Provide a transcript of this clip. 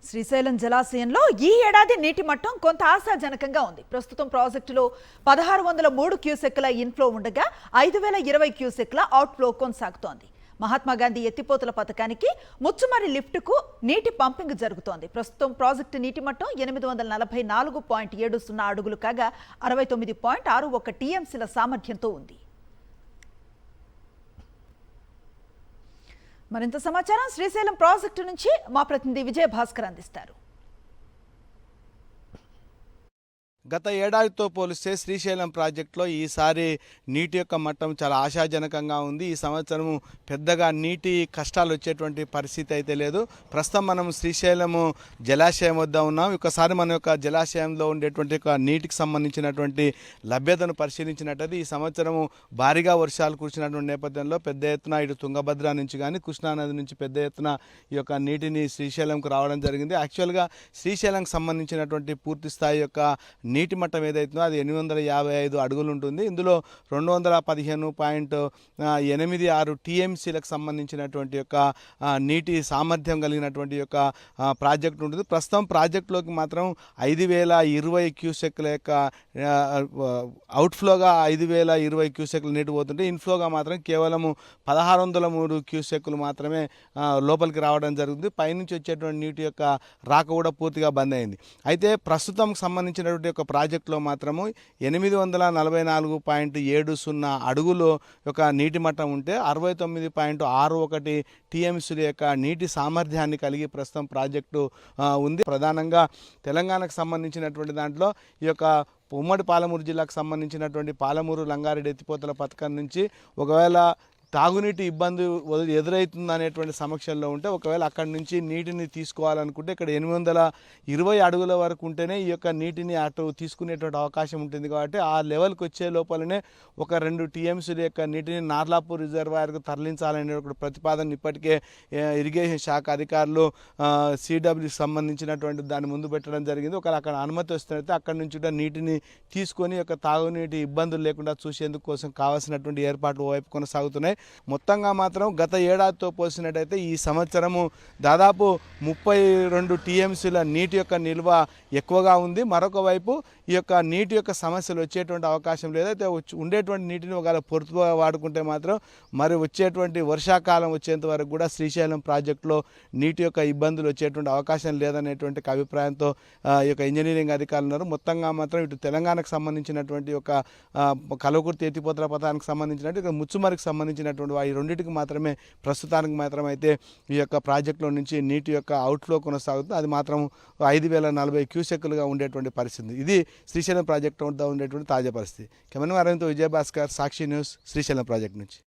శ్రీశైలం జలాశయంలో ఈ ఏడాది నీటి మట్టం కొంత ఆశాజనకంగా ఉంది. ప్రస్తుతం ప్రాజెక్టులో 1603 క్యూసెక్కుల ఇన్ఫ్లో ఉండగా 5020 క్యూసెక్కుల అవుట్ఫ్లో కొనసాగుతోంది. మహాత్మాగాంధీ ఎత్తిపోతల పథకానికి ముచ్చుమరి లిఫ్టుకు నీటి పంపింగ్ జరుగుతోంది. ప్రస్తుతం ప్రాజెక్టు నీటి మట్టం 844.70 అడుగులు కాగా 69.61 టీఎంసీల సామర్థ్యంతో ఉంది. మరింత సమాచారం శ్రీశైలం ప్రాజెక్టు నుంచి మా ప్రతినిధి విజయభాస్కర్ అందిస్తారు. గత ఏడాదితో పోలిస్తే శ్రీశైలం ప్రాజెక్టులో ఈసారి నీటి యొక్క మట్టం చాలా ఆశాజనకంగా ఉంది. ఈ సంవత్సరం పెద్దగా నీటి కష్టాలు వచ్చేటువంటి పరిస్థితి అయితే లేదు. ప్రస్తుతం మనం శ్రీశైలము జలాశయం వద్ద ఉన్నాం. ఒకసారి మన యొక్క జలాశయంలో ఉండేటువంటి నీటికి సంబంధించినటువంటి లభ్యతను పరిశీలించినట్టయితే ఈ సంవత్సరము భారీగా వర్షాలు కురిసినటువంటి నేపథ్యంలో పెద్ద ఎత్తున ఇటు తుంగభద్ర నుంచి కానీ కృష్ణానది నుంచి పెద్ద ఎత్తున ఈ యొక్క నీటిని శ్రీశైలంకు రావడం జరిగింది. యాక్చువల్గా శ్రీశైలంకి సంబంధించినటువంటి పూర్తి స్థాయి యొక్క నీటి మట్టం ఏదైతుందో అది 855 అడుగులు ఉంటుంది. ఇందులో 215.86 టీఎంసీలకు సంబంధించినటువంటి యొక్క నీటి సామర్థ్యం కలిగినటువంటి యొక్క ప్రాజెక్టు ఉంటుంది. ప్రస్తుతం ప్రాజెక్టులోకి మాత్రం 5020 క్యూసెక్ల యొక్క అవుట్ఫ్లోగా 5020 క్యూసెక్లు నీటి పోతుంటే ఇన్ఫ్లోగా మాత్రం కేవలం 1603 క్యూసెక్లు మాత్రమే లోపలికి రావడం జరుగుతుంది. పైనుంచి వచ్చేటువంటి నీటి యొక్క రాక కూడా పూర్తిగా బంద్ అయింది. అయితే ప్రస్తుతం సంబంధించినటువంటి ప్రాజెక్టులో మాత్రము 844.70 అడుగులు యొక్క నీటి మట్టం ఉంటే 69.61 టీఎంసీల యొక్క నీటి సామర్థ్యాన్ని కలిగి ప్రస్తుతం ప్రాజెక్టు ఉంది. ప్రధానంగా తెలంగాణకు సంబంధించినటువంటి దాంట్లో ఈ యొక్క ఉమ్మడి పాలమూరు జిల్లాకు సంబంధించినటువంటి పాలమూరు లంగారెడ్డి ఎత్తిపోతల పథకం నుంచి ఒకవేళ తాగునీటి ఇబ్బంది ఎదురవుతుంది అనేటువంటి సమక్షంలో ఉంటే ఒకవేళ అక్కడి నుంచి నీటిని తీసుకోవాలనుకుంటే ఇక్కడ 820 అడుగుల వరకు ఉంటేనే ఈ యొక్క నీటిని అటు తీసుకునేటువంటి అవకాశం ఉంటుంది. కాబట్టి ఆ లెవెల్కి వచ్చే లోపలనే ఒక 2 టీఎంసీల యొక్క నీటిని నార్లాపూర్ రిజర్వాయర్కు తరలించాలనే ఒక ప్రతిపాదన ఇప్పటికే ఇరిగేషన్ శాఖ అధికారులు సిడబ్ల్యూకి సంబంధించినటువంటి దాన్ని ముందు పెట్టడం జరిగింది. ఒకవేళ అక్కడ అనుమతి వస్తున్నట్లయితే అక్కడి నుంచి కూడా నీటిని తీసుకొని యొక్క తాగునీటి ఇబ్బందులు లేకుండా చూసేందుకు కోసం కావాల్సినటువంటి ఏర్పాట్లు వైపు కొనసాగుతున్నాయి. మొత్తంగా మాత్రం గత ఏడాదితో పోల్చినట్టయితే ఈ సంవత్సరము దాదాపు 32 టీఎంసీల నీటి యొక్క నిల్వ ఎక్కువగా ఉంది. మరొక వైపు ఈ యొక్క నీటి యొక్క సమస్యలు వచ్చేటువంటి అవకాశం లేదైతే ఉండేటువంటి నీటిని ఒకవేళ పొదుపుగా వాడుకుంటే మాత్రం మరి వచ్చేటువంటి వర్షాకాలం వచ్చేంత వరకు కూడా శ్రీశైలం ప్రాజెక్టులో నీటి యొక్క ఇబ్బందులు వచ్చేటువంటి అవకాశం లేదనేటువంటి అభిప్రాయంతో ఈ యొక్క ఇంజనీరింగ్ అధికారులు ఉన్నారు. మొత్తంగా మాత్రం ఇటు తెలంగాణకు సంబంధించినటువంటి ఒక కల్వకుర్తి ఎత్తిపోతల పథకానికి సంబంధించినట్టు ఇక ముచ్చుమరికి సంబంధించినటువంటి ఈ రెండింటికి మాత్రమే ప్రస్తుతానికి మాత్రం అయితే ఈ యొక్క ప్రాజెక్టులో నుంచి నీటి యొక్క అవుట్ఫ్లో కొనసాగుతుంది. అది మాత్రం 5040 క్యూసెక్కులుగా ఉండేటువంటి పరిస్థితి. ఇది శ్రీశైలం ప్రాజెక్టు వద్ద ఉండేటువంటి తాజా పరిస్థితి. కెమెరామెన్ అరవింద్తో విజయభాస్కర్, సాక్షి న్యూస్, శ్రీశైలం ప్రాజెక్టు నుంచి.